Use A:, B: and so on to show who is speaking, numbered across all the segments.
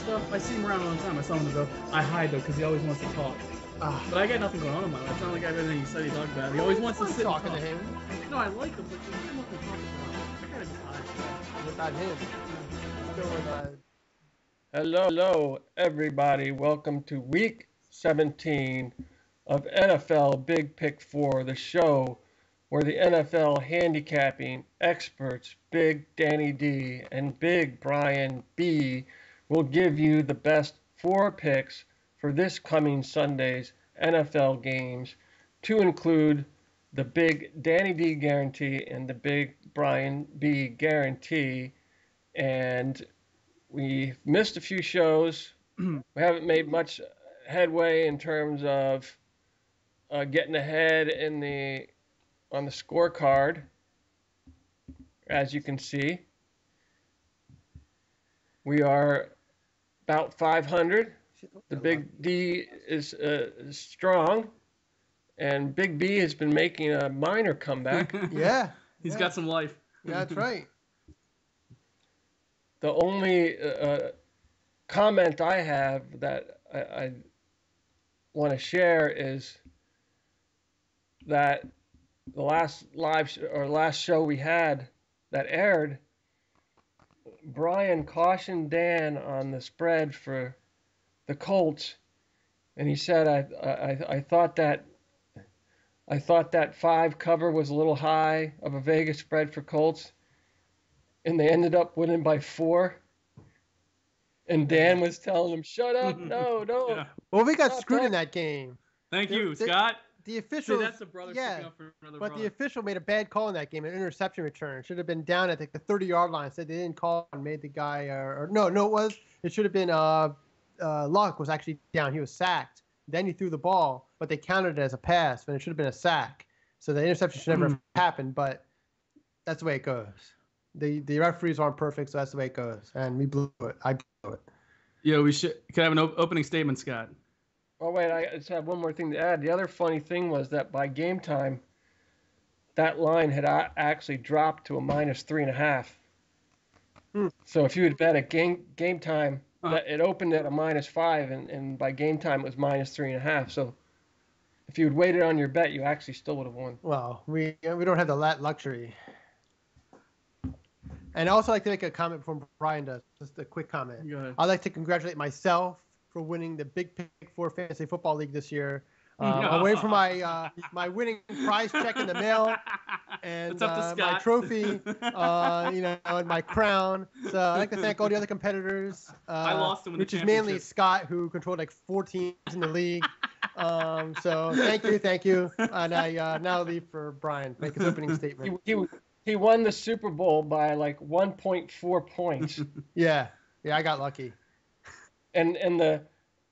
A: stuff. I see him around all the time. I saw him though. I hide though because he always wants to talk. But I got nothing going on in my life. It's not like I have anything he said he talked about. He always wants to sit
B: talking to him.
A: No, I like him, but there's nothing to talk about. I gotta hide.
B: What about him? Still with,
C: Hello, everybody. Welcome to week 17 of NFL Big Pick 4, the show where the NFL handicapping experts, Big Danny D and Big Brian B, will give you the best 4 picks for this coming Sunday's NFL games, to include the Big Danny D guarantee and the Big Brian B guarantee. And we missed a few shows. We haven't made much headway in terms of getting ahead on the scorecard, as you can see. We are about 500. The Big D is strong, and Big B has been making a minor comeback.
B: Yeah.
A: He's got some life.
B: Yeah, that's right.
C: The only comment I have that I want to share is that the last show we had that aired, Brian cautioned Dan on the spread for the Colts, and he said I thought that 5 cover was a little high of a Vegas spread for Colts, and they ended up winning by 4. And Dan was telling him, "Shut up! No." Yeah.
B: Well, we got screwed in that game.
A: Thank you, Scott.
B: The official,
A: that's the brother sticking up for another brother.
B: The official made a bad call in that game, an interception return. Should have been down at the 30-yard line. Said they didn't call and made the guy. It should have been Luck was actually down. He was sacked. Then he threw the ball, but they counted it as a pass, when it should have been a sack. So the interception should never have happened. But that's the way it goes. The referees aren't perfect, so that's the way it goes. And we blew it. I blew it.
A: Yeah, we should. Can I have an opening statement, Scott?
C: Oh, wait, I just have one more thing to add. The other funny thing was that by game time, that line had actually dropped to a -3.5. So if you had bet at game time, it opened at a -5, and by game time it was -3.5. So if you had waited on your bet, you actually still would have won.
B: Well, we don't have the luxury. And I'd also like to make a comment before Brian does. Just a quick comment.
A: Go ahead.
B: I'd like to congratulate myself for winning the Big Pick 4 Fantasy Football League this year. Away from my winning prize check in the mail and my trophy, and my crown. So I'd like to thank all the other competitors.
A: I lost them in
B: which
A: the
B: is mainly Scott, who controlled like 4 teams in the league. So thank you. And I now leave for Brian to make his opening statement.
C: He won the Super Bowl by like 1.4 points.
B: Yeah, I got lucky.
C: And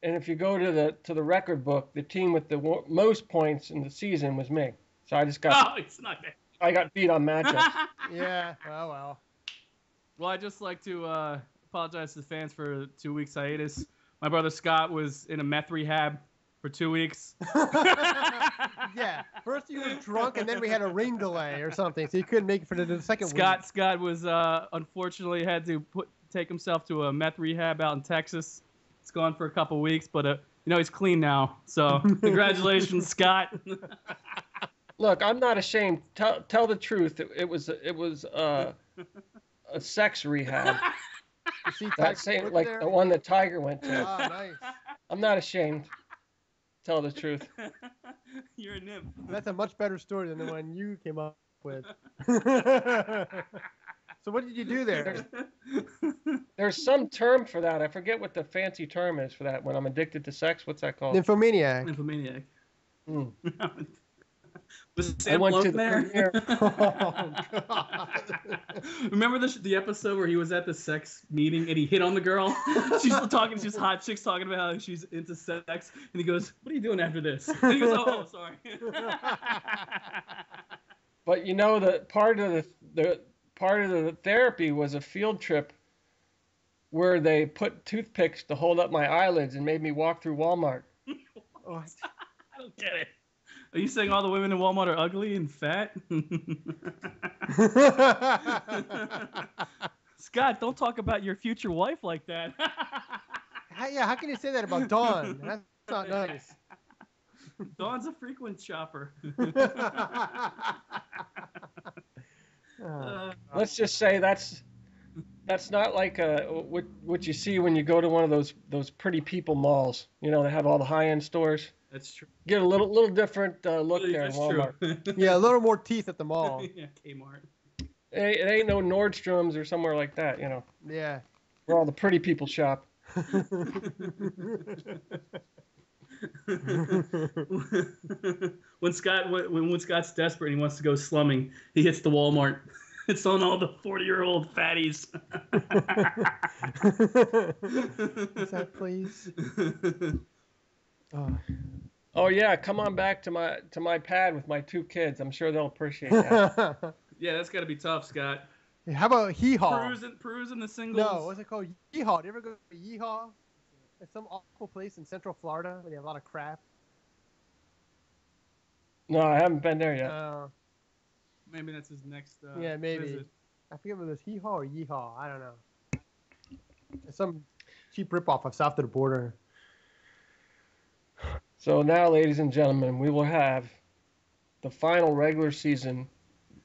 C: if you go to the record book, the team with the most points in the season was me. So I just got.
A: Oh, it's not that.
C: I got beat on matchups.
B: Yeah. Well.
A: Well, I'd just like to apologize to the fans for a 2 weeks hiatus. My brother Scott was in a meth rehab for 2 weeks.
B: Yeah. First you were drunk, and then we had a rain delay or something, so you couldn't make it for the second week.
A: Scott was unfortunately had to take himself to a meth rehab out in Texas. It's gone for a couple weeks, but he's clean now. So congratulations, Scott.
C: Look, I'm not ashamed. Tell the truth. It was a sex rehab. That same like the one that Tiger went to.
B: Oh, nice.
C: I'm not ashamed. Tell the truth.
A: You're a nymph.
B: That's a much better story than the one you came up with. So what did you do there?
C: There's some term for that. I forget what the fancy term is for that. When I'm addicted to sex, what's that called?
B: Nymphomaniac.
A: Nymphomaniac.
C: Was Sam Lunk there?
B: Oh, God.
A: Remember the episode where he was at the sex meeting and he hit on the girl? She's hot chicks talking about how she's into sex, and he goes, "What are you doing after this?" And he goes, "Oh, sorry."
C: But the part of the therapy was a field trip where they put toothpicks to hold up my eyelids and made me walk through Walmart.
A: I don't get it. Are you saying all the women in Walmart are ugly and fat? Scott, don't talk about your future wife like that.
B: How can you say that about Dawn? That's not nice.
A: Dawn's a frequent shopper.
C: Let's just say that's not like what you see when you go to one of those pretty people malls. You know, they have all the high-end stores.
A: That's true.
C: Get a little different look there in
A: That's
C: Walmart.
A: true.
B: Yeah, a little more teeth at the mall.
A: Yeah, Kmart.
C: It ain't no Nordstrom's or somewhere like that, you know,
B: Yeah.
C: where all the pretty people shop.
A: when Scott's desperate and he wants to go slumming, he hits the Walmart. It's on all the 40-year-old fatties.
B: What's that, please? Oh.
C: Oh yeah, come on back to my pad with my 2 kids. I'm sure they'll appreciate that.
A: Yeah, that's got to be tough, Scott.
B: How about Hee Haw?
A: Cruising the singles.
B: No, what's it called? Yeehaw. Do you ever go to Yeehaw? It's some awful place in Central Florida where they have a lot of crap.
C: No, I haven't been there yet.
A: Maybe that's his next.
B: Yeah, maybe.
A: Visit.
B: I forget whether it was Hee Haw or Yeehaw. I don't know. It's some cheap ripoff of South of the Border.
C: So now, ladies and gentlemen, we will have the final regular season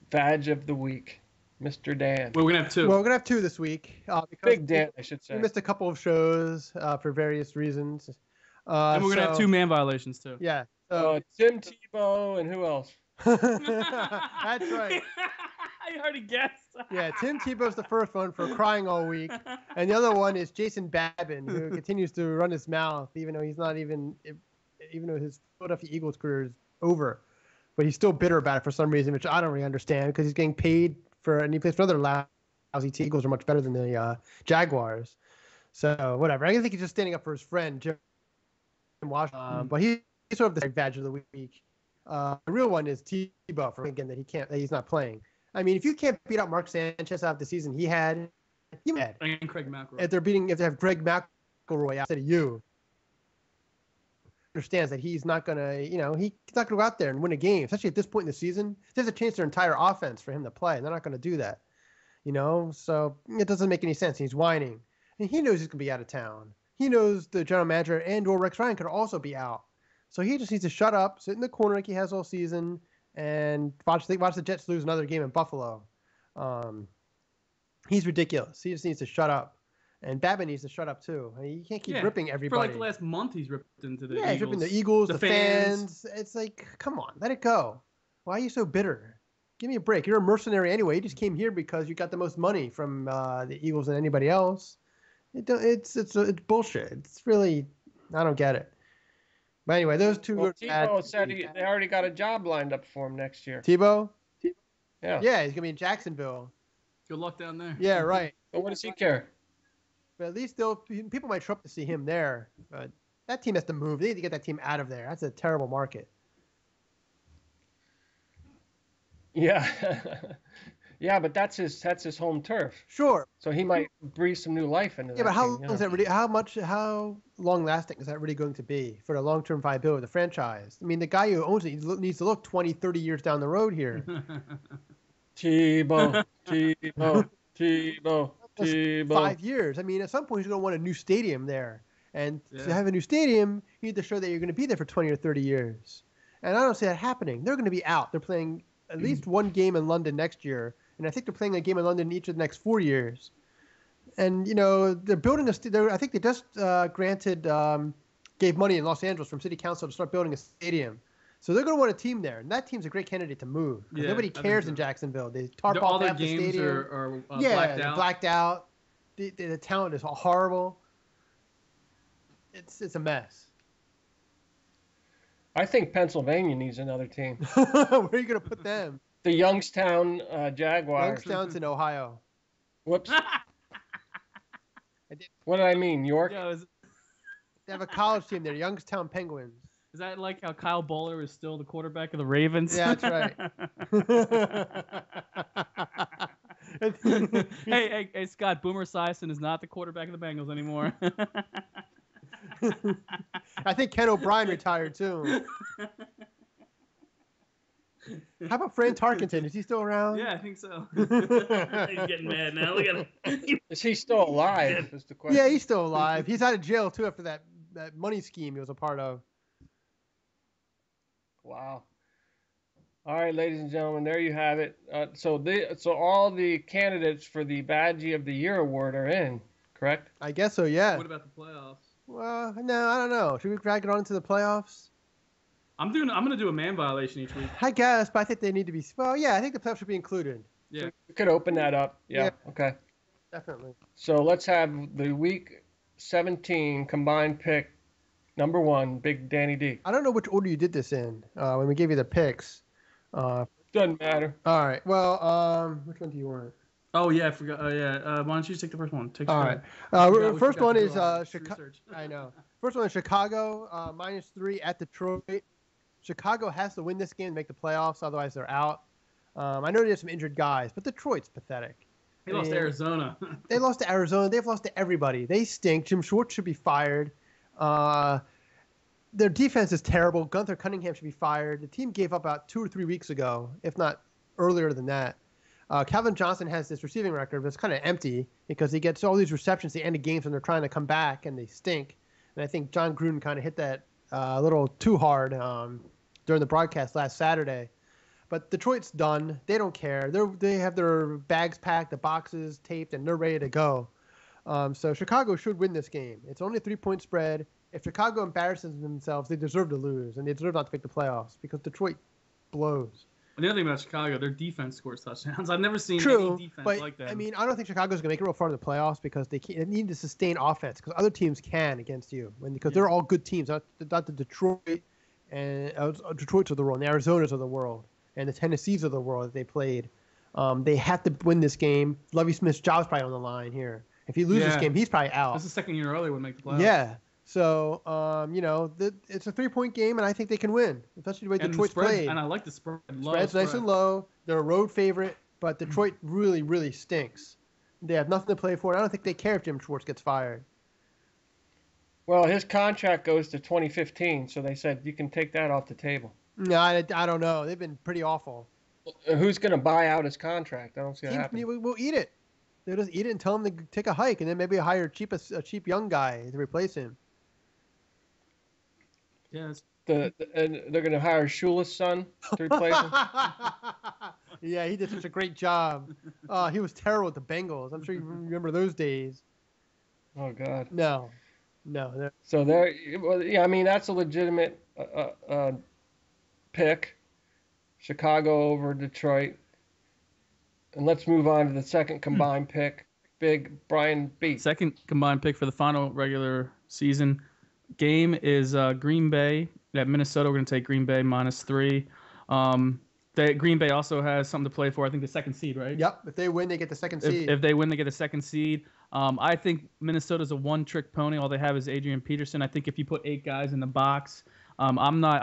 C: Badge of the Week, Mr. Dan.
A: Well, we're gonna have 2.
B: Well, we're gonna have 2 this week. Because
C: Big Dan, I should say.
B: we missed a couple of shows for various reasons.
A: And we're gonna have 2 man violations too.
B: Yeah. So,
C: Tim Tebow and who else?
B: that's right.
A: I already guessed.
B: Yeah, Tim Tebow's the first one for crying all week, and the other one is Jason Babin, who continues to run his mouth, even though his Philadelphia Eagles career is over, but he's still bitter about it for some reason, which I don't really understand because he's getting paid and he plays for other lousy teams. Eagles are much better than the Jaguars, so whatever. I think he's just standing up for his friend Jim Washington, but he's sort of the badge of the week. The real one is Tebow for again that he's not playing. I mean, if you can't beat out Mark Sanchez out the season he had, you mad.
A: And Craig McElroy.
B: If they have Greg McElroy out instead of you, understands that he's not gonna, he's not gonna go out there and win a game, especially at this point in the season. There's a chance their entire offense for him to play, and they're not gonna do that, So it doesn't make any sense. He's whining, and he knows he's gonna be out of town. He knows the general manager and/or Rex Ryan could also be out, so he just needs to shut up, sit in the corner like he has all season, and watch the Jets lose another game in Buffalo. He's ridiculous. He just needs to shut up. And Babin needs to shut up too. I mean, you can't keep ripping everybody.
A: For like the last month, he's ripped into the Eagles.
B: He's ripping the Eagles, the
A: fans.
B: It's like, come on, let it go. Why are you so bitter? Give me a break. You're a mercenary anyway. You just came here because you got the most money from the Eagles than anybody else. It's bullshit. It's really, I don't get it. But anyway, those 2.
C: Well, Tebow said they already got a job lined up for him next year.
B: Tebow?
C: Yeah.
B: Yeah, he's gonna be in Jacksonville.
A: Good luck down there.
B: Yeah, right.
C: But what does he care?
B: But at least people might show up to see him there. But that team has to move. They need to get that team out of there. That's a terrible market.
C: Yeah. Yeah, but that's his home turf.
B: Sure.
C: So he might breathe some new life into that.
B: Yeah, but how
C: team,
B: long is that really? How long lasting is that really going to be for the long term viability of the franchise? I mean, the guy who owns it needs to look 20, 30 years down the road here.
C: Tebow.
B: 5 years. I mean, at some point, he's going to want a new stadium there. And to have a new stadium, you need to show that you're going to be there for 20 or 30 years. And I don't see that happening. They're going to be out. They're playing at least one game in London next year. And I think they're playing a game in London each of the next 4 years. And, they're building I think they just gave money in Los Angeles from city council to start building a stadium. So they're going to want a team there. And that team's a great candidate to move. Yeah, nobody cares in Jacksonville. They tarp off half the stadium.
A: Are blacked out.
B: Blacked out. The talent is horrible. It's a mess.
C: I think Pennsylvania needs another team.
B: Where are you going to put them?
C: The Youngstown Jaguars.
B: Youngstown's in Ohio.
C: Whoops. What did I mean? York?
A: Yeah,
B: they have a college team there, Youngstown Penguins.
A: Is that like how Kyle Bowler is still the quarterback of the Ravens?
B: Yeah, that's right.
A: hey, Scott, Boomer Esiason is not the quarterback of the Bengals anymore.
B: I think Ken O'Brien retired too. How about Fran Tarkenton? Is he still around?
A: Yeah, I think so. He's getting mad now. Look at him.
C: Is he still alive? Is the question.
B: Yeah, he's still alive. He's out of jail too after that money scheme he was a part of.
C: Wow. All right, ladies and gentlemen, there you have it. So all the candidates for the Badgie of the Year award are in, correct?
B: I guess so. Yeah.
A: What about the playoffs?
B: Well, no, I don't know. Should we drag it on into the playoffs?
A: I'm gonna do a man violation each week.
B: I guess, but I think they need to be. Well, yeah, I think the playoffs should be included.
A: Yeah.
C: We could open that up. Yeah. Okay.
B: Definitely.
C: So let's have the Week 17 combined pick number 1, Big Danny D.
B: I don't know which order you did this in when we gave you the picks.
C: Doesn't matter.
B: All right. Well, which one do you want?
A: Oh yeah, I forgot. Oh yeah. Why don't you just take the first one?
B: All right. First one is Chicago. I know. First one is Chicago -3 at Detroit. Chicago has to win this game to make the playoffs, otherwise they're out. I know there's some injured guys, but Detroit's pathetic.
A: They lost to Arizona.
B: They lost to Arizona. They've lost to everybody. They stink. Jim Schwartz should be fired. Their defense is terrible. Gunther Cunningham should be fired. The team gave up about 2 or 3 weeks ago, if not earlier than that. Calvin Johnson has this receiving record, but it's kind of empty because he gets all these receptions at the end of games when they're trying to come back and they stink. And I think John Gruden kind of hit that a little too hard during the broadcast last Saturday. But Detroit's done. They don't care. They have their bags packed, the boxes taped, and they're ready to go. So Chicago should win this game. It's only a 3-point spread. If Chicago embarrasses themselves, they deserve to lose, and they deserve not to make the playoffs because Detroit blows.
A: And the other thing about Chicago, their defense scores touchdowns. I've never seen
B: True,
A: any defense
B: but
A: like that.
B: I mean, I don't think Chicago's going to make it real far in the playoffs because they need to sustain offense because other teams can against you, because they're all good teams, not the Detroit and Detroit's of the world, and the Arizonas of the world, and the Tennessees of the world that they played. They have to win this game. Lovie Smith's job's probably on the line here. If he loses this game, he's probably out.
A: That's the second year early would make the playoffs.
B: Yeah. So, it's a 3-point game, and I think they can win, especially the way Detroit's played.
A: And I like the spread.
B: Spread's nice and low. They're a road favorite, but Detroit really, really stinks. They have nothing to play for. I don't think they care if Jim Schwartz gets fired.
C: Well, his contract goes to 2015, so they said you can take that off the table.
B: No, I don't know. They've been pretty awful.
C: Who's going to buy out his contract? I don't see that happening.
B: We'll eat it. They'll just eat it and tell him to take a hike, and then maybe hire a cheap young guy to replace him.
A: Yeah.
C: And they're going to hire Shula's son to replace him.
B: Yeah, he did such a great job. He was terrible with the Bengals. I'm sure you remember those days.
C: Oh God.
B: No.
C: So I mean that's a legitimate pick. Chicago over Detroit. And let's move on to the second combined pick. Big Brian B.
A: Second combined pick for the final regular season game is Green Bay at Minnesota. We're going to take Green Bay -3. Green Bay also has something to play for. I think the second seed, right?
B: Yep. If they win, they get the second seed.
A: If they win, they get a second seed. I think Minnesota's a one-trick pony. All they have is Adrian Peterson. I think if you put 8 guys in the box, I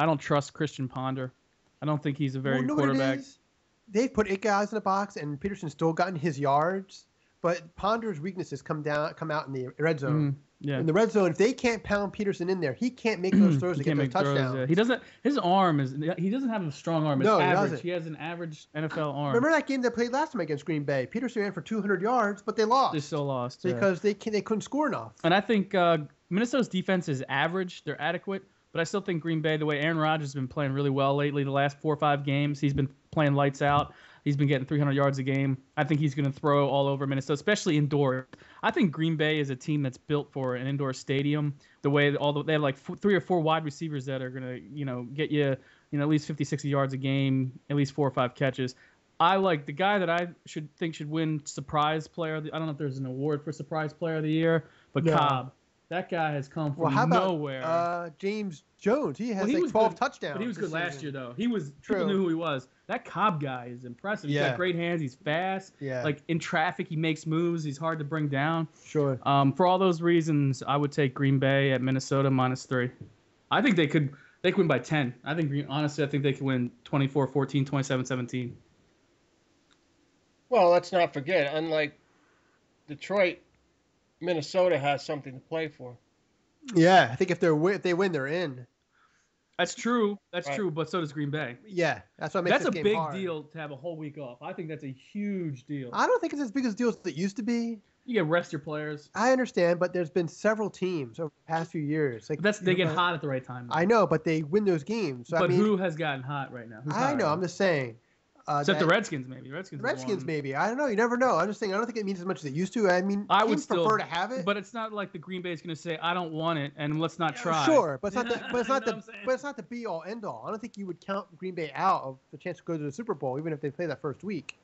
A: don't trust Christian Ponder. I don't think he's a very good quarterback.
B: They've put 8 guys in the box, and Peterson's still gotten his yards. But Ponder's weaknesses come out in the red zone.
A: Yeah.
B: In the red zone, if they can't pound Peterson in there, he can't make those throws to get those touchdowns.
A: Yeah. He doesn't. His arm is. He doesn't have a strong arm. It's
B: no,
A: average.
B: He doesn't.
A: He has an average NFL arm.
B: Remember that game they played last time against Green Bay? Peterson ran for 200 yards, but they lost.
A: They still lost
B: because they couldn't score enough.
A: And I think Minnesota's defense is average. They're adequate, but I still think Green Bay, the way Aaron Rodgers has been playing really well lately, the last 4 or 5 games, he's been playing lights out. He's been getting 300 yards a game. I think he's going to throw all over Minnesota, especially indoors. I think Green Bay is a team that's built for an indoor stadium. The way they have like 3 or 4 wide receivers that are going to, get you, at least 50, 60 yards a game, at least 4 or 5 catches. I like the guy that I should win surprise player. I don't know if there's an award for surprise player of the year, but no. Cobb. That guy has come from nowhere.
B: James Jones? He has 12
A: good,
B: touchdowns.
A: But he was good last year, though. People knew who he was. That Cobb guy is impressive. He's got great hands. He's fast.
B: Yeah.
A: Like, in traffic, he makes moves. He's hard to bring down.
B: Sure.
A: For all those reasons, I would take Green Bay at Minnesota -3. I think they could win by 10. I think they could win 24-14, 27-17.
C: Well, let's not forget, unlike Detroit, Minnesota has something to play for.
B: Yeah, I think if they win, they're in.
A: That's true. That's
C: Right.
A: true. But so does Green Bay.
B: Yeah, that's what makes
A: That's
B: this
A: a
B: game
A: big
B: hard.
A: deal to have a whole week off. I think that's a huge deal.
B: I don't think it's as big a deal as it used to be.
A: You get rest your players.
B: I understand, but there's been several teams over the past few years. Like
A: But they get hot at the right time.
B: I know, but they win those games. So,
A: But
B: I mean,
A: who has gotten hot right now? Who's
B: I
A: hot
B: know.
A: right
B: I'm
A: now?
B: just saying.
A: Except the
B: that-
A: Redskins, maybe. Redskins.
B: The
A: are
B: Redskins,
A: one.
B: maybe. I don't know. You never know. I'm just saying. I don't think it means as much as it used to. I mean,
A: I would
B: teams
A: still
B: prefer to have it.
A: But it's not like the Green Bay is going to say, "I don't want it," and let's not try.
B: Sure, but it's not. But it's
A: You
B: not
A: know
B: the.
A: what I'm saying?
B: But it's not the be all end all. I don't think you would count Green Bay out of the chance to go to the Super Bowl, even if they play that first week.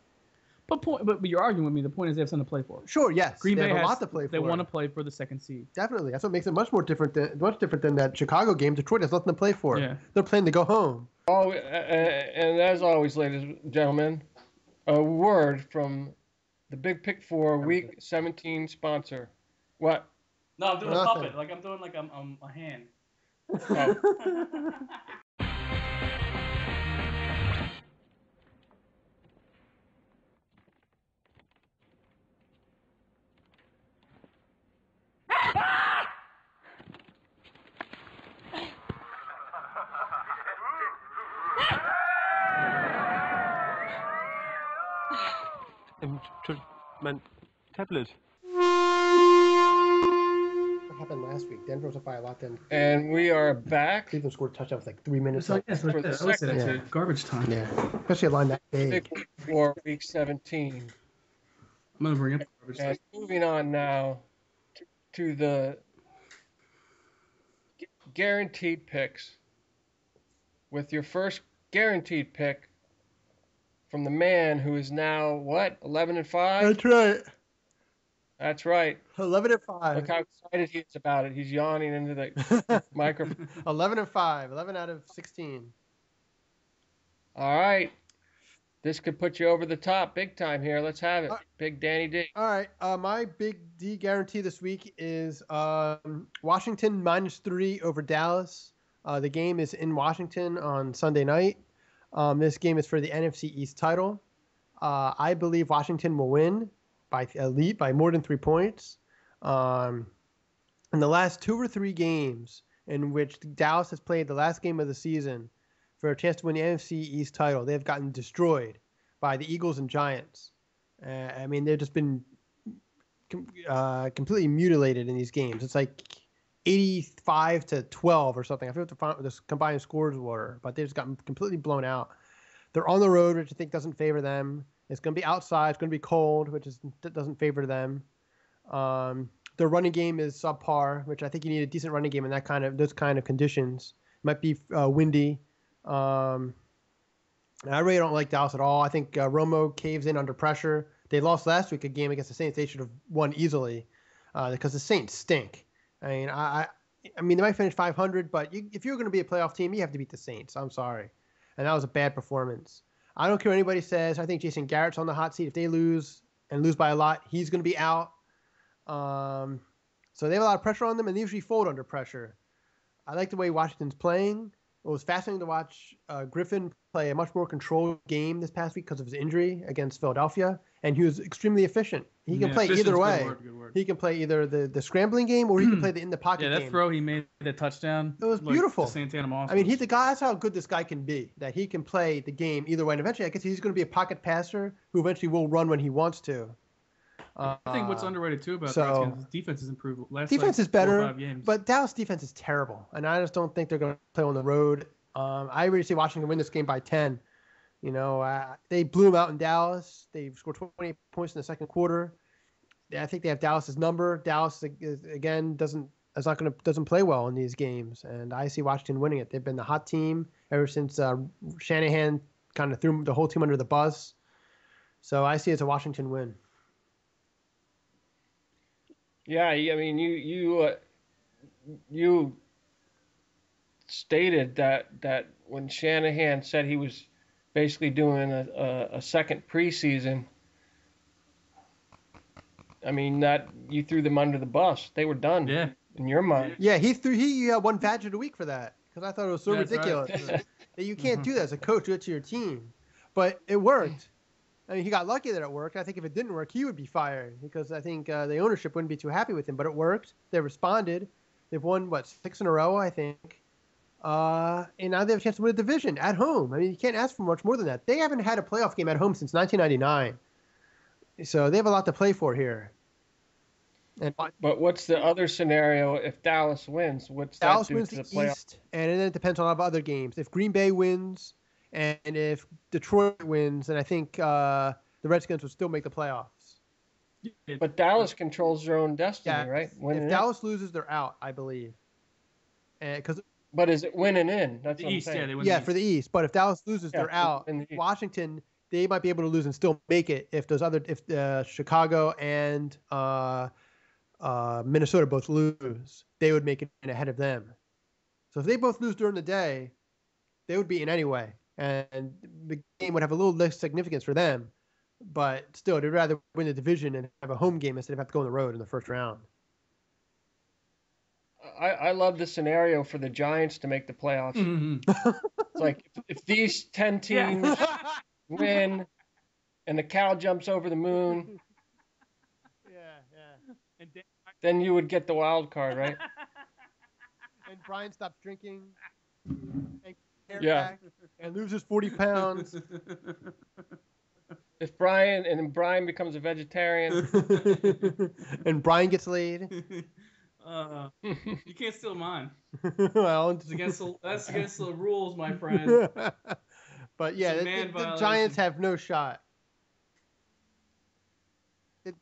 A: But you're arguing with me. The point is they have something to play for.
B: Sure, yes.
A: Green
B: they
A: Bay
B: have
A: has
B: a lot to play for.
A: They want to play for the second seed.
B: Definitely. That's what makes it much different than that Chicago game. Detroit has nothing to play for.
A: Yeah.
B: They're playing to go home.
C: Oh, and as always, ladies and gentlemen, a word from the Big Pick 4 Week 17 sponsor. What?
A: No, I'm doing
B: Nothing.
A: a puppet. Like I'm doing like I'm a hand.
C: Oh.
D: Mein tablet.
B: What happened last week? Denver was up by a lot. Then
C: And we are back.
B: Cleveland scored a touchdown with like 3 minutes
A: So
B: left.
A: yes,
C: For the
A: I always say that's
C: second.
A: garbage time.
B: Yeah, especially a line that big.
C: Big Pick 4 Week 17.
A: I'm gonna bring up garbage time.
C: And moving on now to the guaranteed picks. With your first guaranteed pick from the man who is now, what, 11-5?
B: That's right.
C: That's right.
B: 11-5.
C: Look how excited he is about it. He's yawning into the microphone.
B: 11-5. 11 out of 16.
C: All right. This could put you over the top big time here. Let's have it. Big Danny D.
B: All right. My big D guarantee this week is Washington -3 over Dallas. The game is in Washington on Sunday night. This game is for the NFC East title. I believe Washington will win by more than 3 points. In the last 2 or 3 games in which Dallas has played the last game of the season for a chance to win the NFC East title, they have gotten destroyed by the Eagles and Giants. I mean, they've just been completely mutilated in these games. It's like 85-12 or something. I forget what the combined scores were, but they've just gotten completely blown out. They're on the road, which I think doesn't favor them. It's going to be outside. It's going to be cold, which doesn't favor them. Their running game is subpar, which I think you need a decent running game in those kind of conditions. It might be windy. I really don't like Dallas at all. I think Romo caves in under pressure. They lost last week a game against the Saints. They should have won easily because the Saints stink. I mean, they might finish 500, but if you're going to be a playoff team, you have to beat the Saints. I'm sorry. And that was a bad performance. I don't care what anybody says. I think Jason Garrett's on the hot seat. If they lose and lose by a lot, he's going to be out. So they have a lot of pressure on them, and they usually fold under pressure. I like the way Washington's playing. It was fascinating to watch Griffin play a much more controlled game this past week because of his injury against Philadelphia, and he was extremely efficient. He can play either way.
A: Good word.
B: He can play either the scrambling game or he can play the in the pocket
A: Yeah, that
B: game.
A: throw he made a touchdown.
B: It was
A: like
B: beautiful.
A: to Santana Moss.
B: I mean, he's the guy. That's how good this guy can be. That he can play the game either way. And eventually, I guess he's going to be a pocket passer who eventually will run when he wants to.
A: I think what's underrated too about
B: so-
A: the Redskins is defense has improved.
B: Defense is
A: 4 or
B: better,
A: 5 games.
B: but Dallas defense is terrible, and I just don't think they're going to play on the road. I really see Washington win this game by 10. You know, they blew them out in Dallas. They scored 20 points in the second quarter. I think they have Dallas's number. Dallas again doesn't play well in these games, and I see Washington winning it. They've been the hot team ever since Shanahan kind of threw the whole team under the bus. So I see it as a Washington win.
C: Yeah, I mean, you stated that when Shanahan said he was basically doing a second preseason, I mean, that you threw them under the bus. They were done.
A: Yeah.
C: In your mind.
B: Yeah, he won Badger of the Week for that because I thought it was so
A: That's right.
B: ridiculous that you can't do that as a coach. Do it to your team, but it worked. I mean, he got lucky that it worked. I think if it didn't work, he would be fired because I think the ownership wouldn't be too happy with him. But it worked. They responded. They've won 6 in a row, I think. And now they have a chance to win a division at home. I mean, you can't ask for much more than that. They haven't had a playoff game at home since 1999. So they have a lot to play for here. And
C: But what's the other scenario if Dallas wins? What's
B: Dallas
C: that do
B: wins
C: to
B: the
C: the playoff?
B: East, and then it depends on a lot of other games. If Green Bay wins, and if Detroit wins, then I think the Redskins would still make the playoffs.
C: But Dallas controls their own destiny,
B: Yeah,
C: right?
B: if Dallas loses, they're out, I believe.
C: But is it winning in? That's
A: The
C: what I'm
A: East,
C: saying.
A: yeah, they win.
B: Yeah,
A: the
B: for the East. But if Dallas loses,
C: Yeah,
B: they're out.
C: in the East.
B: Washington, they might be able to lose and still make it if Chicago and Minnesota both lose, they would make it ahead of them. So if they both lose during the day, they would be in anyway, and the game would have a little less significance for them. But still, they'd rather win the division and have a home game instead of have to go on the road in the first round.
C: I love the scenario for the Giants to make the playoffs.
A: Mhm.
C: It's like if these 10 teams win and the cow jumps over the moon,
B: Yeah.
C: then you would get the wild card, right?
B: And Brian stops drinking. And
C: Yeah.
B: back and loses 40 pounds.
C: If Brian becomes a vegetarian,
B: And Brian gets laid.
A: You can't steal mine.
B: Well,
A: That's against the rules, my friend.
B: but yeah,
A: It's a
B: the
A: man
B: Giants
A: violation.
B: have no shot.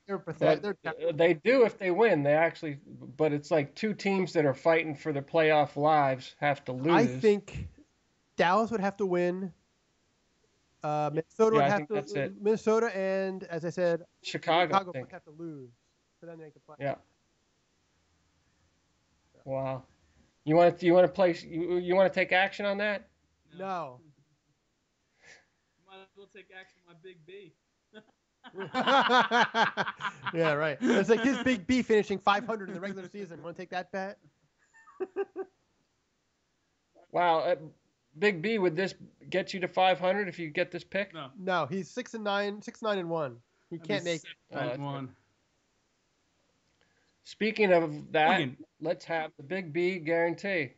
B: They're pathetic.
C: they do if they win. They actually, but it's like two teams that are fighting for their playoff lives have to lose.
B: I think Dallas would have to win. Minnesota would
C: I
B: have
C: think
B: to.
C: that's it.
B: Minnesota and, as I said,
C: Chicago, I
B: would
C: think.
B: have to lose for them to make the play.
C: Yeah. Wow. You want to take action on that?
B: No.
A: Might as well take action on my big B.
B: Yeah, right. It's like his big B finishing 500 in the regular season. Want to take that bet?
C: Wow. Big B, would this get you to 500 if you get this pick?
A: No.
B: No, he's 6-9, 6-9-1. He can't make it.
C: that's
A: one.
C: Speaking of that,
A: Speaking.
C: let's have the Big B guarantee.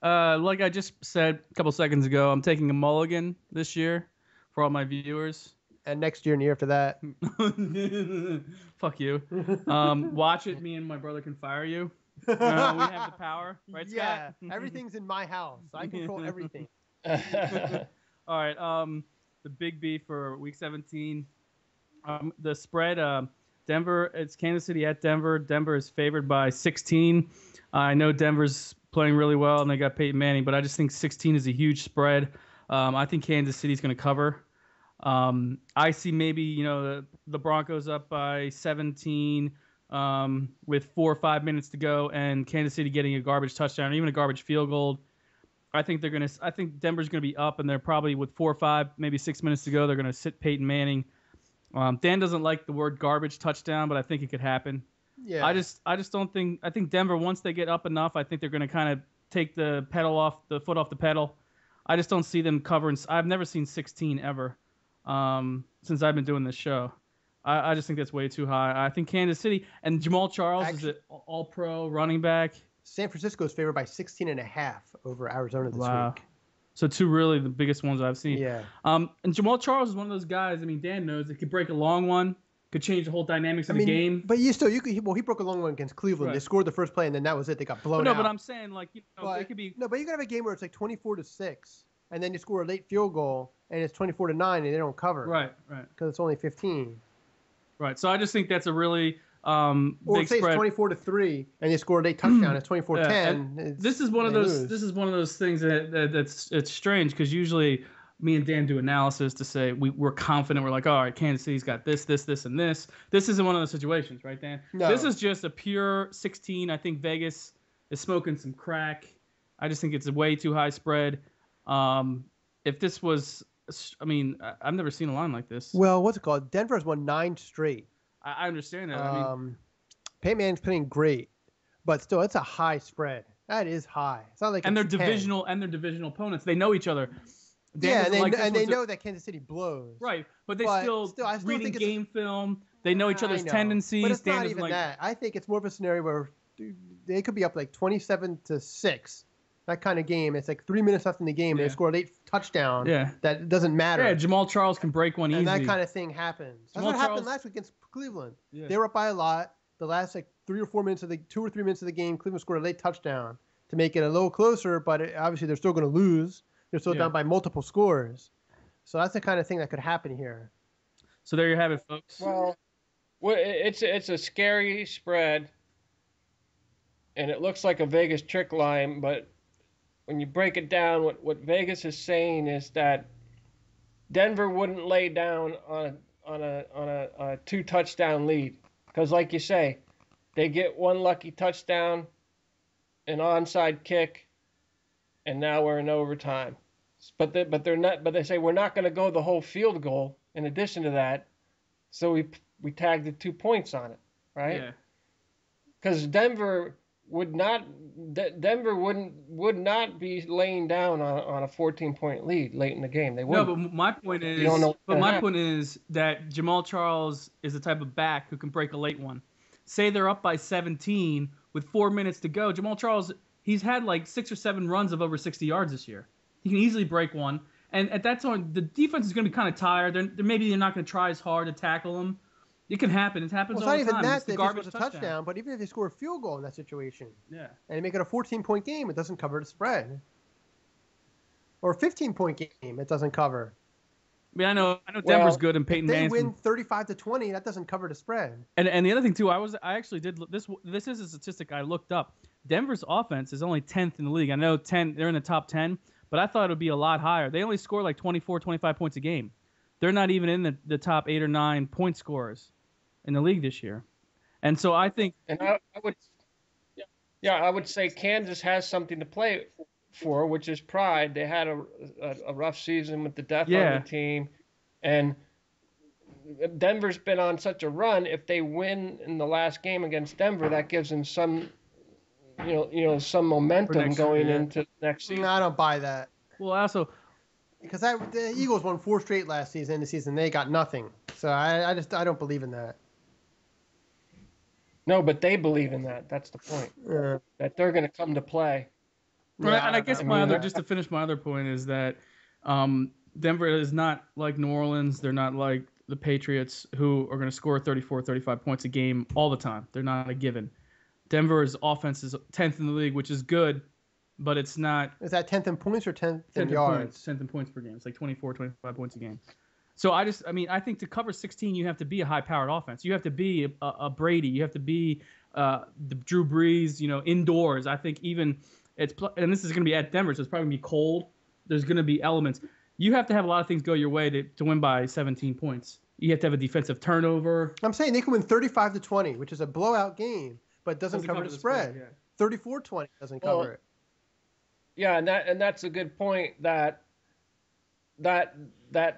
A: Like I just said a couple seconds ago, I'm taking a mulligan this year for all my viewers.
B: And next year and the year after that.
A: Fuck you. Watch it. Me and my brother can fire you. We have the power, right,
B: Yeah,
A: Scott?
B: everything's in my house. I control everything.
A: All right. The Big B for Week 17. The spread. Denver. It's Kansas City at Denver. Denver is favored by 16. I know Denver's playing really well and they got Peyton Manning, but I just think 16 is a huge spread. I think Kansas City's going to cover. I see maybe the Broncos up by 17 with 4 or 5 minutes to go, and Kansas City getting a garbage touchdown or even a garbage field goal. I think Denver's gonna be up, and they're probably with 4 or 5, maybe 6 minutes to go. They're gonna sit Peyton Manning. Dan doesn't like the word garbage touchdown, but I think it could happen.
B: Yeah.
A: I just don't think. I think Denver, once they get up enough, I think they're gonna kind of take the foot off the pedal. I just don't see them covering. I've never seen 16 ever. Since I've been doing this show. I just think that's way too high. I think Kansas City and Jamal Charles is an all-pro running back.
B: San Francisco is favored by 16.5 over Arizona this week.
A: So two really the biggest ones I've seen.
B: Yeah.
A: And Jamal Charles is one of those guys, I mean, Dan knows, it could break a long one, could change the whole dynamics of the game.
B: But he broke a long one against Cleveland.
A: Right.
B: They scored the first play, and then that was it. They got blown out.
A: But I'm saying, like, it could be...
B: No, but you can have a game where it's like 24-6, and then you score a late field goal, and it's 24-9, and they don't cover.
A: Right.
B: Because it's only 15.
A: Right. So I just think that's a really
B: Or
A: big
B: say
A: spread.
B: it's 24-3, and they score a late touchdown. It's 24-10.
A: This is one of those things that's strange because usually me and Dan do analysis to say we're confident. We're like, all right, Kansas City's got this, and this. This isn't one of those situations, right, Dan?
B: No.
A: This is just a pure 16. I think Vegas is smoking some crack. I just think it's a way too high spread. If this was, I mean, I've never seen a line like this.
B: Well, what's it called? Denver has won 9 straight.
A: I understand that. I mean,
B: Peyton Manning's playing great, but still, it's a high spread. That is high. It's not like
A: and they're
B: it's 10.
A: divisional opponents. They know each other. Dan
B: Yeah,
A: doesn't like this
B: and they
A: one, so-
B: know that Kansas City blows.
A: Right, but I
B: I still
A: reading
B: think it's-
A: game film. They know each other's
B: I know.
A: tendencies.
B: But it's
A: Dan
B: not
A: doesn't
B: even
A: like,
B: that. I think it's more of a scenario where they could be up like 27-6, That kind of game. It's like 3 minutes left in the game.
A: Yeah.
B: They score a late touchdown.
A: Yeah.
B: That doesn't matter.
A: Yeah, Jamal Charles can break one
B: and
A: easy.
B: that kind of thing happens. That's
A: Jamal
B: what happened
A: Charles-
B: last week against Cleveland.
A: Yeah.
B: They were up by a lot. The last like 2 or 3 minutes of the game, Cleveland scored a late touchdown to make it a little closer. But obviously, they're still going to lose. They're still down by multiple scores. So that's the kind of thing that could happen here.
A: So there you have it, folks.
C: Well, it's a scary spread, and it looks like a Vegas trick line. But when you break it down, what Vegas is saying is that Denver wouldn't lay down on a 2 touchdown lead, because like you say, they get one lucky touchdown, an onside kick, and now we're in overtime. But they're not. But they say we're not going to go the whole field goal. In addition to that, so we tagged the 2 points on it, right?
A: Yeah.
C: Because Denver would not be laying down on a 14-point lead late in the game. They
A: No,
C: wouldn't.
A: but my point is,
C: You don't know what's gonna happen.
A: point is that Jamal Charles is the type of back who can break a late one. Say they're up by 17 with 4 minutes to go. Jamal Charles, he's had like 6 or 7 runs of over 60 yards this year. He can easily break one. And at that time, the defense is going to be kind of tired. Maybe they're not going to try as hard to tackle him. It can happen. It happens
B: Well,
A: all
B: it's
A: the
B: not
A: time.
B: even
A: It's
B: that
A: the
B: they
A: garbage
B: score a touchdown, but even if they score a field goal in that situation,
A: Yeah.
B: and they make it a 14-point game, it doesn't cover the spread. Or a 15-point game, it doesn't cover.
A: I mean, I know Denver's good and Peyton
B: If they
A: Manning.
B: win 35-20, that doesn't cover the spread.
A: And the other thing too, I actually did this. This is a statistic I looked up. Denver's offense is only 10th in the league. I know they're in the top 10, but I thought it would be a lot higher. They only score like 24, 25 points a game. They're not even in the top 8 or 9 point scorers in the league this year. And so I think,
C: And I would say Kansas has something to play for, which is pride. They had a rough season with the death on the team, and Denver's been on such a run. If they win in the last game against Denver, that gives them some, some momentum going into next season.
B: No, I don't buy that.
A: well, also,
B: Because the Eagles won 4 straight last season. The season they got nothing. So I don't believe in that.
C: No, but they believe in that. That's the point. That they're going to come to play.
A: right, and I guess just to finish my other point is that Denver is not like New Orleans. They're not like the Patriots, who are going to score 34, 35 points a game all the time. They're not a given. Denver's offense is 10th in the league, which is good, but it's not
B: Is that 10th in points or 10th
A: 10th
B: in
A: in
B: yards?
A: points, 10th in points per game. It's like 24, 25 points a game. So I think to cover 16, you have to be a high-powered offense. You have to be a Brady. You have to be the Drew Brees, indoors. I think even and this is going to be at Denver, so it's probably going to be cold. There's going to be elements. You have to have a lot of things go your way to win by 17 points. You have to have a defensive turnover.
B: I'm saying they can win 35-20, which is a blowout game, but doesn't cover the spread.
A: Yeah.
B: 34-20 doesn't cover it.
C: Yeah, and that's a good point. That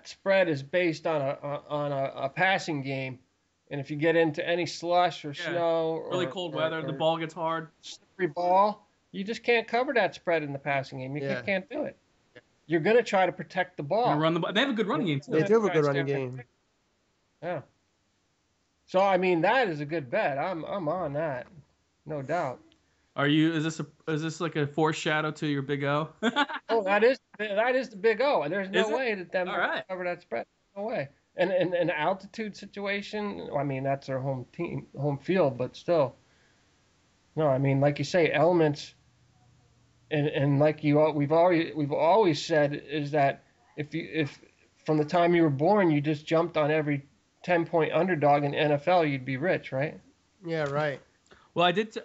C: spread is based on a passing game, and if you get into any slush or snow, or
A: Really cold weather, the ball gets hard.
C: slippery ball, you just can't cover that spread in the passing game. You can't do it. You're going to try to protect the ball.
A: Run the ball. They have a good running game too.
B: They do have a good running game.
C: Yeah. So I mean, that is a good bet. I'm on that, no doubt.
A: Are you? Is this like a foreshadow to your Big O?
C: Oh, that is the big O. And there's no
A: Is it?
C: way that Denver
A: All right.
C: can cover that spread. No way. And an altitude situation. I mean, that's their home field, but still. No, I mean, like you say, elements. And like we've always said is that if from the time you were born you just jumped on every 10-point underdog in NFL, you'd be rich, right?
B: Yeah, right.
A: Well, I did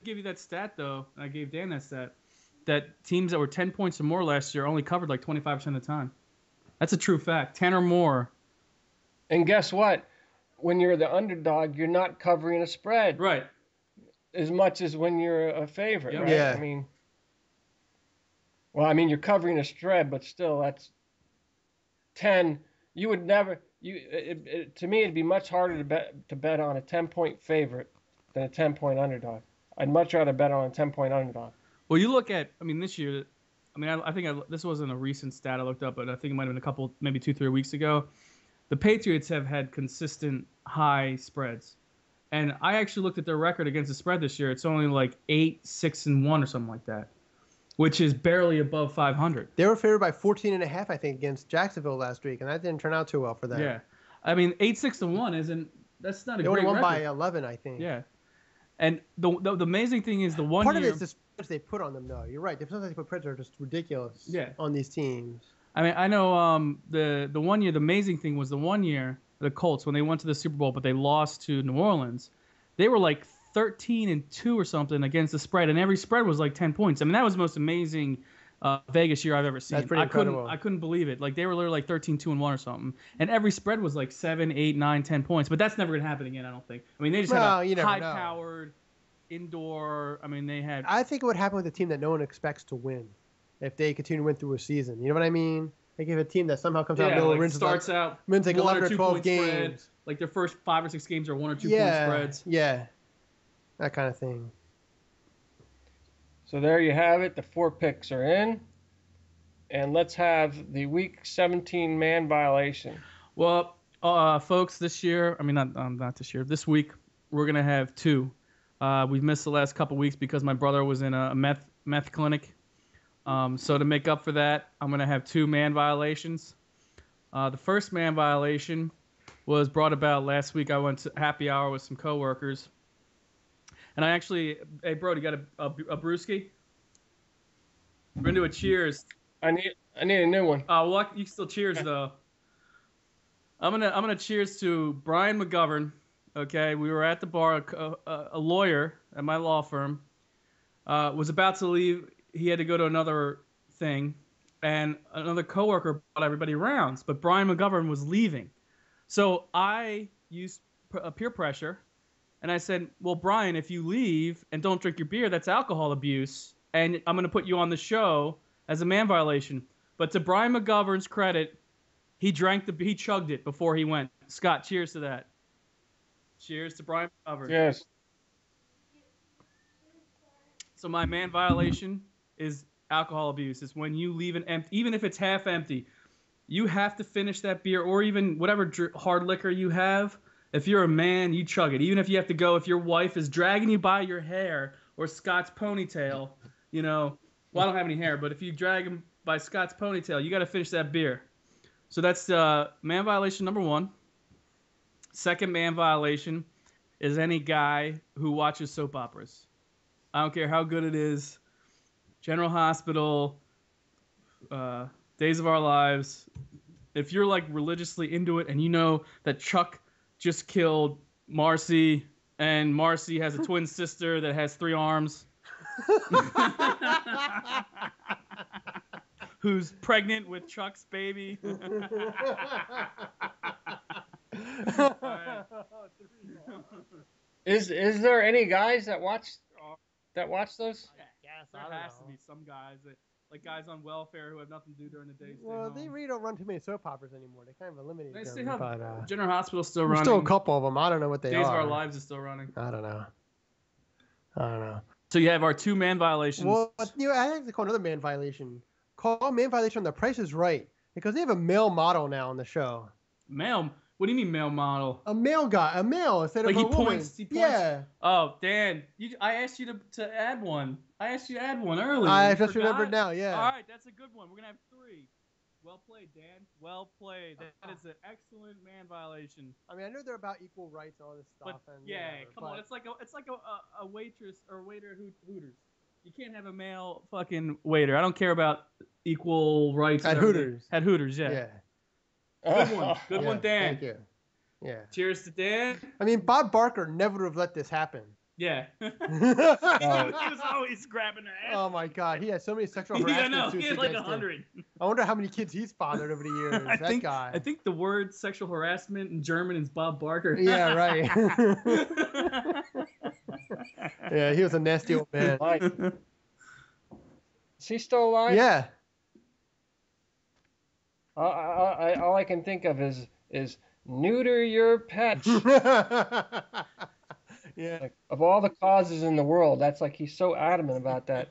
A: give you that stat though. I gave Dan that stat. That teams that were 10 points or more last year only covered like 25% of the time. That's a true fact. 10 or more.
C: And guess what? When you're the underdog, you're not covering a spread
A: Right.
C: as much as when you're a favorite,
A: Yeah.
C: right?
B: Yeah.
C: I mean, you're covering a spread, but still, that's 10. You would never. To me, it'd be much harder to bet on a 10-point favorite than a 10-point underdog. I'd much rather bet on a 10-point underdog.
A: Well, you look at. This year. I think this wasn't a recent stat I looked up, but I think it might have been a couple, maybe 2-3 weeks ago. The Patriots have had consistent high spreads, and I actually looked at their record against the spread this year. It's only like 8-6-1 or something like that. which is barely above 500.
B: They were favored by 14.5, I think, against Jacksonville last week, and that didn't turn out too well for them.
A: Yeah, I mean 8-6-1 that's not a
B: they
A: great
B: won
A: record.
B: by 11, I think.
A: Yeah, and the amazing thing is the one
B: part
A: year.
B: of it is the spreads they put on them, though. You're right. The sometimes they put spreads are just ridiculous.
A: Yeah.
B: On these teams.
A: I mean, I know the one year the amazing thing was the one year the Colts when they went to the Super Bowl, but they lost to New Orleans. They were like 13-2 or something against the spread, and every spread was like 10 points. I mean, that was the most amazing Vegas year I've ever seen.
B: That's pretty incredible.
A: I couldn't believe it. Like they were literally like 13-2-1 or something, and every spread was like 7, 8, 9, 10 points. But that's never gonna happen again, I don't think. I mean, they just had a high-powered indoor. I mean, they had.
B: I think it would happen with a team that no one expects to win, if they continue to win through a season. You know what I mean? Like if a team that somehow comes out middle
A: like
B: wins
A: starts out
B: wins like 11 or 12
A: point
B: games,
A: spread, like their first 5 or 6 games are 1 or 2 point spreads.
B: Yeah, that kind of thing.
C: So there you have it. The 4 picks are in. And let's have the Week 17 man violation.
A: Well, folks, this year, I mean, not this year, this week, we're going to have 2. We've missed the last couple weeks because my brother was in a meth clinic. So to make up for that, I'm going to have 2 man violations. The first man violation was brought about last week. I went to happy hour with some coworkers. And I actually, hey, bro, you got a brewski? We're going to do a cheers.
C: I need a new one.
A: Well, you can still cheers though. I'm gonna cheers to Brian McGovern. Okay, we were at the bar. A lawyer at my law firm was about to leave. He had to go to another thing, and another coworker brought everybody rounds. But Brian McGovern was leaving, so I used peer pressure, and I said, "Well, Brian, if you leave and don't drink your beer, that's alcohol abuse, and I'm gonna put you on the show as a man violation." But to Brian McGovern's credit, he chugged it before he went. Scott, cheers to that. Cheers to Brian McGovern.
C: Yes.
A: So my man violation is alcohol abuse. It's when you leave an empty, even if it's half empty, you have to finish that beer or even whatever hard liquor you have. If you're a man, you chug it. Even if you have to go, if your wife is dragging you by your hair or Scott's ponytail, you know. Well, I don't have any hair, but if you drag him by Scott's ponytail, you got to finish that beer. So that's man violation number 1. Second man violation is any guy who watches soap operas. I don't care how good it is. General Hospital, Days of Our Lives. If you're like religiously into it and you know that Chuck just killed Marcy and Marcy has a twin sister that has 3 arms. Who's pregnant with Chuck's baby.
C: Is there any guys that watch those?
A: Yes, there has to be some guys that like guys on welfare who have nothing to do during the day.
B: Well, they really don't run too many soap operas anymore. They kind of eliminated
A: They
B: them.
A: still have
B: But,
A: General Hospital's still
B: there's
A: running.
B: still a couple of them. I don't know what they
A: Days
B: are.
A: of Our Lives is still running.
B: I don't know.
A: So you have our 2 man violations.
B: Well, you know, I have to call another man violation. Call man violation on The Price is Right because they have a male model now on the show.
A: Male? What do you mean male model?
B: A male instead of
A: Like
B: a
A: he
B: woman.
A: points.
B: Yeah.
A: Oh, Dan, I asked you to add one. I asked you to add one earlier.
B: I
A: You
B: just
A: forgot?
B: remembered now. Yeah.
A: All right, that's a good one. We're gonna have 3. Well played, Dan. Well played. That is an excellent man violation.
B: I mean, I know they're about equal rights and all this stuff.
A: But
B: and
A: yeah,
B: whatever,
A: come on. It's like a waitress or waiter at Hooters. You can't have a male fucking waiter. I don't care about equal rights.
B: At
A: and everything.
B: Hooters.
A: At Hooters, yeah.
B: Yeah.
A: Good one. Good
B: Yeah,
A: one, Dan.
B: Thank you. Yeah.
A: Cheers to Dan.
B: I mean, Bob Barker never would have let this happen.
A: Yeah.
B: Oh
A: He was always grabbing her ass.
B: my God, he had so many sexual
A: Yeah,
B: harassment
A: no,
B: suits
A: he had like
B: against him.
A: 100.
B: I wonder how many kids he's fathered over the years. That guy.
A: I think the word sexual harassment in German is Bob Barker.
B: Yeah, right. Yeah, he was a nasty old man.
C: Is he still alive?
B: Yeah.
C: All I can think of is neuter your pet.
B: Yeah.
C: Like, of all the causes in the world, that's like he's so adamant about that.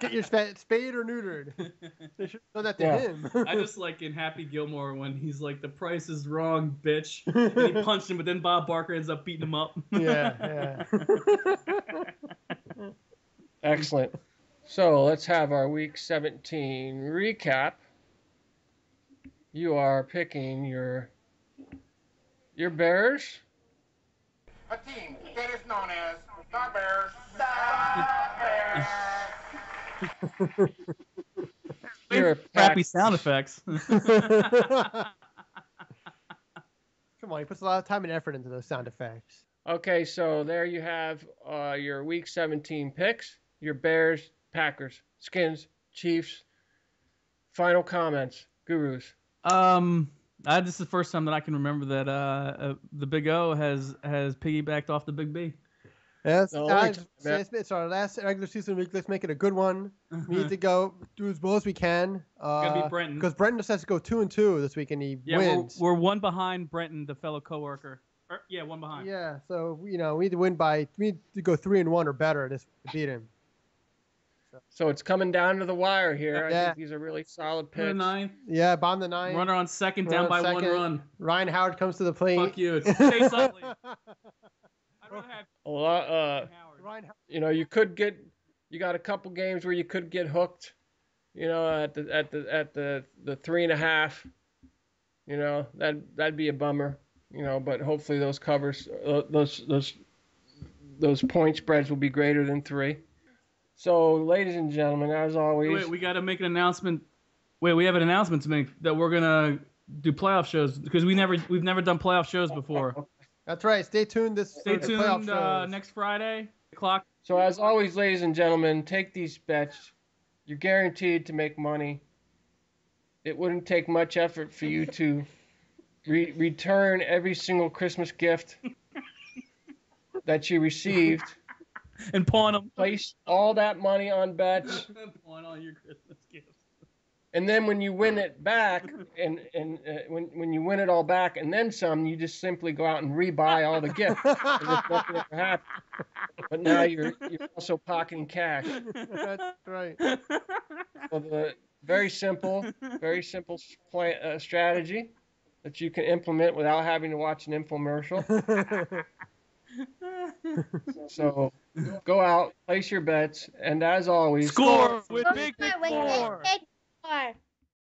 B: Get your spayed or neutered. They should know that to
C: Yeah.
B: him.
A: I just like in Happy Gilmore when he's like, the price is wrong, bitch. And he punched him, but then Bob Barker ends up beating him up.
B: Yeah.
C: Excellent. So let's have our Week 17 recap. You are picking your Bears.
D: A team that is known as the Bears. The Bears.
C: You're a
A: Crappy
C: Pack-
A: sound effects.
B: Come on, he puts a lot of time and effort into those sound effects.
C: Okay, so there you have your Week 17 picks. Your Bears, Packers, Skins, Chiefs. Final comments, Gurus.
A: This is the first time that I can remember that the Big O has piggybacked off the Big B.
B: Yes,
C: No,
B: it's our last regular season week. Let's make it a good one. We need to go do as well as we can.
A: Gotta beat Brenton.
B: Because Brenton just has to go 2-2 this week, and he wins.
A: We're one behind Brenton, the fellow coworker. One behind.
B: Yeah, so we need to win we need to go 3-1 or better to beat him.
C: So it's coming down to the wire here.
B: Yeah.
C: I think these are really solid
A: We're
C: picks.
A: 9.
B: Yeah, bomb the 9.
A: Runner on second,
B: Runner
A: down
B: on
A: by
B: second.
A: 1 run.
B: Ryan Howard comes to the plate.
A: Fuck you. It's Chase Utley. I'd rather have
C: A lot,
A: Howard.
B: Ryan Howard.
C: you know, you got a couple games where you could get hooked, you know, at the 3.5. You know, that'd be a bummer, you know, but hopefully those covers, those point spreads will be greater than 3. So, ladies and gentlemen, as always,
A: Wait, we got to make an announcement. Wait, we have an announcement to make that we're gonna do playoff shows because we've never done playoff shows before.
B: That's right. Stay tuned.
A: Stay
B: for the playoff
A: tuned
B: shows.
A: next Friday. Clock.
C: So as always, ladies and gentlemen, take these bets. You're guaranteed to make money. It wouldn't take much effort for you to return every single Christmas gift that you received.
A: And pawn them.
C: Place all that money on bets,
A: Pawn all your Christmas gifts.
C: and then when you win it back, and when you win it all back and then some, you just simply go out and rebuy all the gifts. As if nothing ever happened. But now you're also pocketing cash.
B: That's right.
C: So the very simple strategy that you can implement without having to watch an infomercial. So go out, place your bets, and as always,
A: Score with Big
E: Big
A: Four.
E: Four.